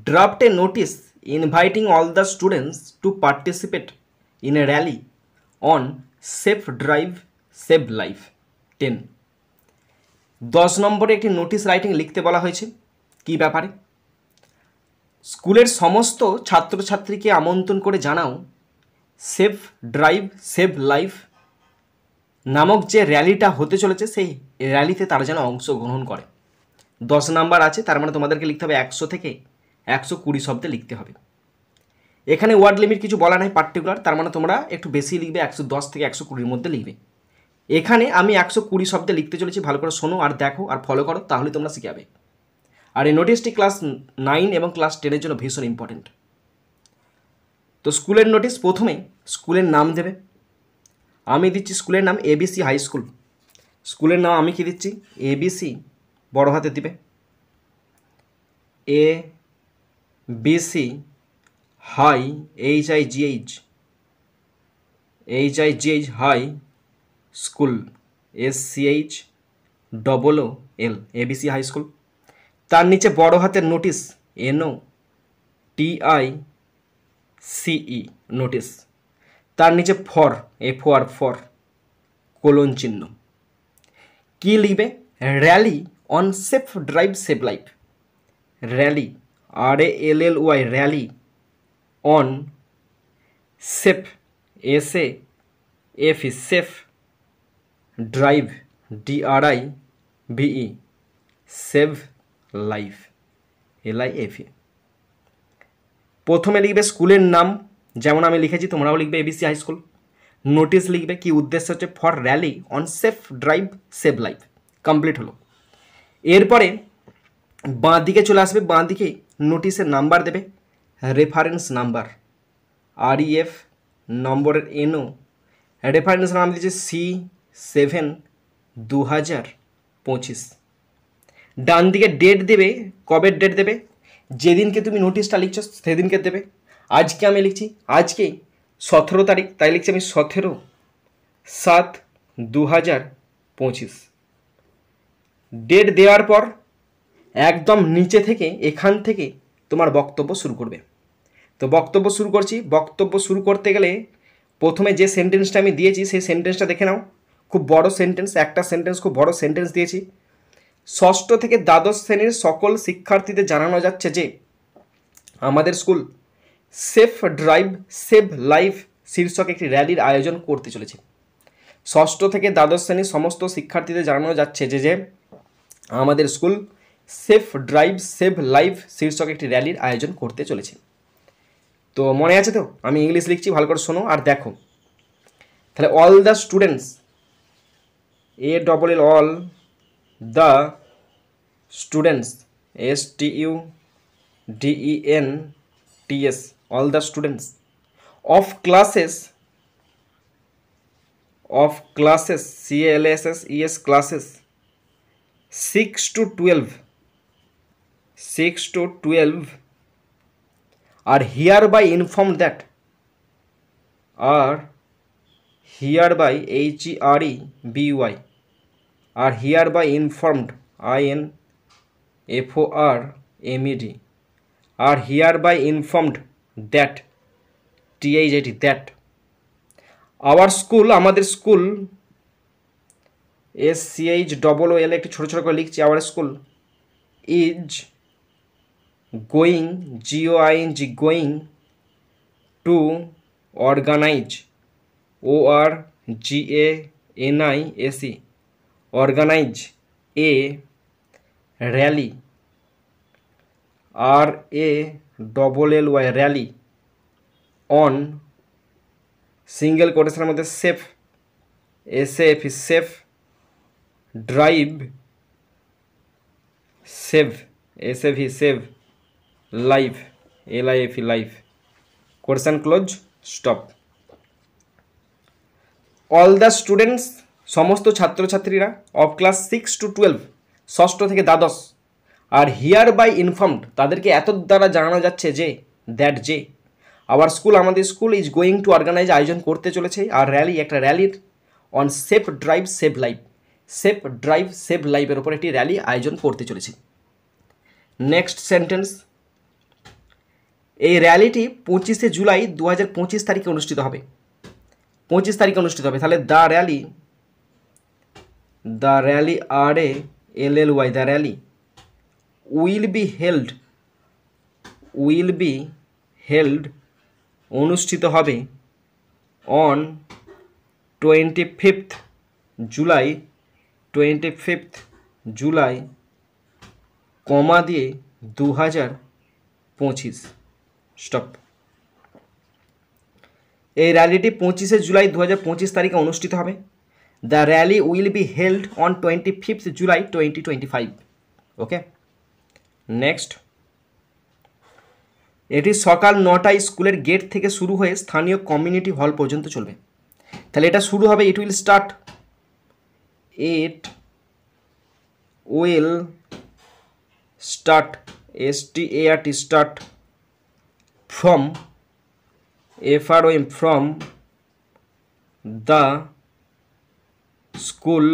draft a notice inviting all the students to participate in a rally on Safe Drive Save Life 10। 10 নম্বরে একটি notice writing লিখতে বলা হয়েছে। কি ব্যাপারে? স্কুলের সমস্ত ছাত্রছাত্রীকে আমন্ত্রণ করে জানাও সেফ ড্রাইভ সেভ লাইফ নামক যে র্যালিটা হতে চলেছে সেই র্যালিতে তারা যেন অংশগ্রহণ করে। 10 নাম্বার আছে, তার মানে তোমাদেরকে লিখতে হবে 100 থেকে 120 শব্দে লিখতে হবে। এখানে ওয়ার্ড লিমিট কিছু বলা নাই পার্টিকুলার, তার মানে তোমরা একটু বেশি লিখবে, 110 থেকে 120-র মধ্যে লিখবে। এখানে আমি 120 শব্দে লিখতে চলেছি, ভালো করে শোনো আর দেখো আর ফলো করো, তাহলে তোমরা শিখে যাবে। আর এই নোটিশটি ক্লাস 9 এবং ক্লাস 10-এর জন্য ভীষণ ইম্পর্টেন্ট। তো স্কুলের নোটিশ, প্রথমে স্কুলের নাম দেবে। আমি দিচ্ছি স্কুলের নাম ABC হাই স্কুল। স্কুলের নাম আমি কি দিচ্ছি? ABC বড় হাতে দিবে, ABC high HIGH high school SCHOOL ABC high school. তার নিচে বড় হাতের নোটিশ NOTICE নোটিশ। তার নিচে ফর FOR কোলন চিহ্ন। কি লিখবে? Rally on safe drive save life. Rally RALLY rally on safe SAFE safe drive DRIVE save life LIFE। প্রথমে লিখবে স্কুলের নাম, যেমন আমি লিখেছি তোমরাও লিখবে ABC হাই স্কুল। নোটিশ লিখবে, কি উদ্দেশ্য হচ্ছে? For rally on safe drive save life. Complete হলো। এরপরে বাঁ দিকে চলে আসবে, বাঁ দিকে নোটিশের নাম্বার দেবে, রেফারেন্স নাম্বার REF নম্বরের NO। রেফারেন্স নাম দিচ্ছে C7/2025। ডান দিকে ডেট দেবে, কবে ডেট দেবে? যেদিনকে তুমি নোটিশটা লিখছো সেদিনকে দেবে। আজকে আমি লিখছি, আজকে 17 তারিখ, তাই লিখছি আমি 17/7/2025। ডেট দেওয়ার পর একদম নিচে থেকে, এখান থেকে তোমার বক্তব্য শুরু করবে। তো বক্তব্য শুরু করছি। বক্তব্য শুরু করতে গেলে প্রথমে যে সেন্টেন্সটা আমি দিয়েছি সেই সেন্টেন্সটা দেখে নাও। খুব বড় সেন্টেন্স, একটা সেন্টেন্স খুব বড় সেন্টেন্স দিয়েছি। 6ষ্ঠ থেকে দ্বাদশ শ্রেণীর সকল শিক্ষার্থীদের জানানো যাচ্ছে যে আমাদের school safe drive save life শীর্ষক একটি র্যালির আয়োজন করতে চলেছে। 6ষ্ঠ থেকে দ্বাদশ শ্রেণীর সমস্ত শিক্ষার্থীদের জানানো যাচ্ছে যে আমাদের school safe drive save life শীর্ষক একটি র্যালির আয়োজন করতে চলেছে। তো মনে আছে তো? আমি ইংলিশ লিখছি, ভালো করে শোনো আর দেখো। তাহলে all the students ALL all the students STUDENTS all the students of classes CLASSES classes 6 to 12 are hereby informed that HEREBY are hereby informed INFORMED are hereby informed that that our school আমাদের school SCHOOL একটু ছোটো ছোটো করে লিখছি। our school is going going to organize ORGANIZE organize a rally RALLY rally on single কোটেশনের মধ্যে safe SAFE safe drive save SAFE save life LIFE life. Quotation close, stop. All the students সমস্ত ছাত্রছাত্রীরা of class 6 to 12 ষষ্ঠ থেকে দ্বাদশ আর here by informed তাদেরকে এত দ্বারা জানানো যাচ্ছে যে দ্যাট যে আওয়ার স্কুল আমাদের school is going to organise আয়োজন করতে চলেছে আর র্যালি একটা র্যালির on safe drive save life safe drive save লাইফের ওপর একটি র্যালি আয়োজন করতে চলেছে। নেক্সট সেন্টেন্স এই র্যালিটি 25শে জুলাই 2025 তারিখে অনুষ্ঠিত হবে, 25 তারিখে অনুষ্ঠিত হবে। তাহলে the rally RALLY the rally will be held অনুষ্ঠিত হবে অন 25th জুলাই কমা দিয়ে 2025 স্টপ। এই র্যালিটি 25শে জুলাই 2025 তারিখে অনুষ্ঠিত হবে। The rally will be held on 25th July 2025। Okay, next, এটি সকাল 9টায় স্কুলের গেট থেকে শুরু হয়ে স্থানীয় কমিউনিটি হল পর্যন্ত চলবে। তাহলে এটা শুরু হবে, ইট will start start from from the school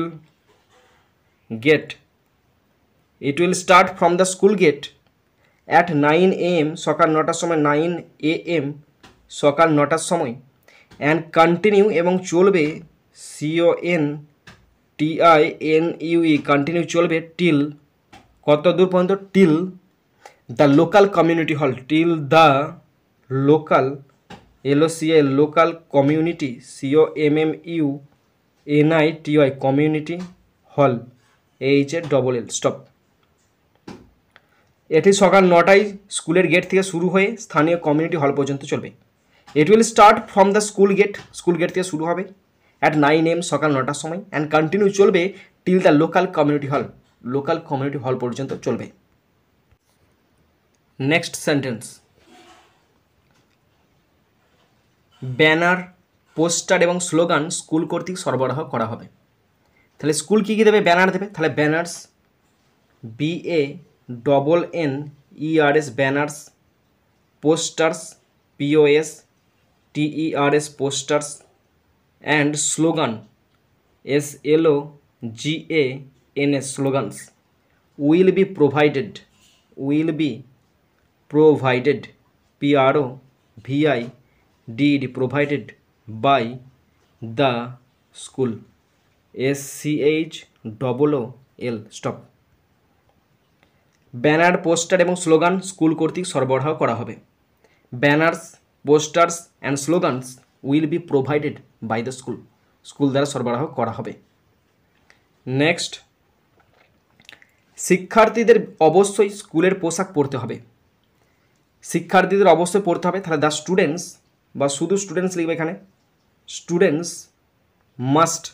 gate. It will start from the school gate at 9 AM সকাল 9টার সময়, 9 AM সকাল 9টার সময়, অ্যান্ড কন্টিনিউ এবং চলবে CONTINUE কন্টিনিউ চলবে টিল কত দূর পর্যন্ত, টিল দ্য লোকাল কমিউনিটি হল, till the local local community COMMUNITY community hall HALL stop. এটি সকাল 9টায় স্কুলের গেট থেকে শুরু হয়ে স্থানীয় কমিউনিটি হল পর্যন্ত চলবে। It will start from the school gate থেকে শুরু হবে অ্যাট 9 AM সকাল 9টার সময়, অ্যান্ড কন্টিনিউ চলবে till the local community hall পর্যন্ত চলবে। নেক্সট সেন্টেন্স, ব্যানার, পোস্টার এবং স্লোগান স্কুল কর্তৃক সরবরাহ করা হবে। তাহলে স্কুল কী কী দেবে? ব্যানার দেবে। তাহলে banners, BANNERS banners, posters POSTERS posters, and slogan SLOGANS slogans, will be provided PROVIDED provided by the school SCHOOL stop. Banner, poster এবং স্লোগান স্কুল কর্তৃক সরবরাহ করা হবে। Banners, posters and slogans will be provided by the school দ্বারা সরবরাহ করা হবে। Next, শিক্ষার্থীদের অবশ্যই স্কুলের পোশাক পরতে হবে। শিক্ষার্থীদের অবশ্যই পড়তে হবে। তাহলে দ্য স্টুডেন্টস বা শুধু স্টুডেন্টস লিখবে এখানে, students must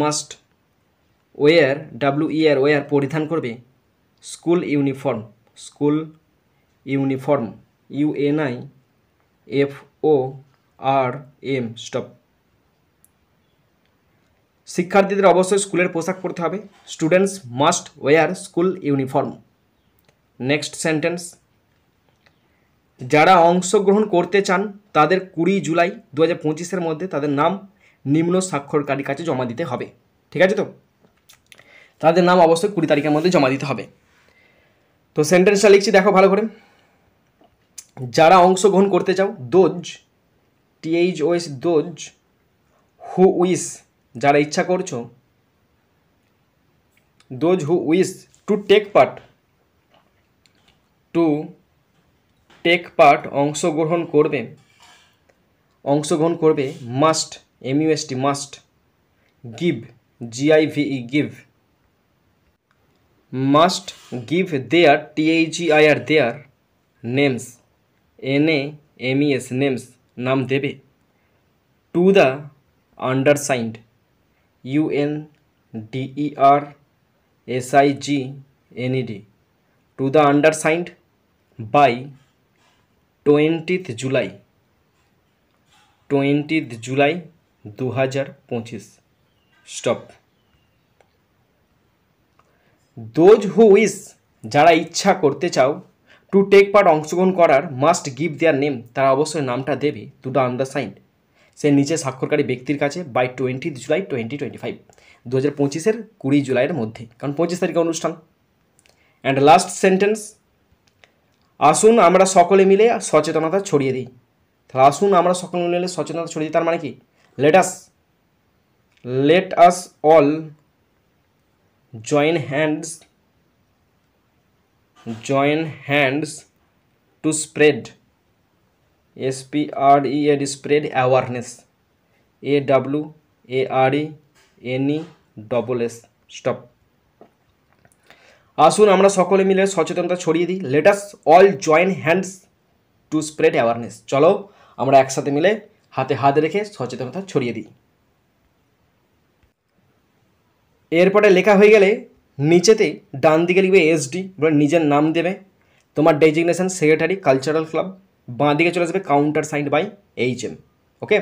must wear wear পরিধান করবে স্কুল ইউনিফর্ম UNIFORM স্টপ। শিক্ষার্থীদের অবশ্যই স্কুলের পোশাক পরতে হবে। Students must war school uniform. Next sentence, যারা অংশগ্রহণ করতে চান তাদের 20 জুলাই 2025 মধ্যে তাদের নাম নিম্ন স্বাক্ষরকারীর কাছে জমা দিতে হবে। ঠিক আছে, তো তাদের নাম অবশ্যই 20 তারিখের মধ্যে জমা দিতে হবে। তো সেন্টেন্সটা লিখছি, দেখো ভালো করে। যারা অংশগ্রহণ করতে চাও, দোজ হু উইশ যারা ইচ্ছা করছো, those who wish to take part অংশগ্রহণ করবে must must give GIVE must give their their names names নাম দেবে to the undersigned UNDERSIGNED to the undersigned by 20th July 2025 stop. Those who wish যারা ইচ্ছা করতে চাও, টু টেক পার্ট অংশগ্রহণ করার, মাস্ট গিভ দেয়ার নেম তারা অবশ্যই নামটা দেবে টু দ্য আন্ডারসাইন্ড সে নিচে স্বাক্ষরকারী ব্যক্তির কাছে বাই 20th জুলাই 2025 2025 20 জুলাইয়ের মধ্যে, কারণ 25 তারিখে অনুষ্ঠান। অ্যান্ড লাস্ট সেন্টেন্স, আসুন আমরা সকলে মিলে সচেতনতা ছড়িয়ে দিই। তাহলে আসুন আমরা সকলে মিলে সচেতনতা ছড়িয়ে দিই, তার মানে কি? Let us all join hands to spread SPRED spread awareness AWARENESS stop. আসুন আমরা সকলে মিলে সচেতনতা ছড়িয়ে দিই। Let us all join hands to spread awareness. চলো আমরা একসাথে মিলে হাতে হাত রেখে সচেতনতা ছড়িয়ে দিই। এরপরে লেখা হয়ে গেলে নিচেতে ডান দিকে লিখবে SD, নিজের নাম দেবে, তোমার ডেজিগনেশন সেক্রেটারি কালচারাল ক্লাব, বাঁ দিকে চলে আসবে counter signed by HM। Okay.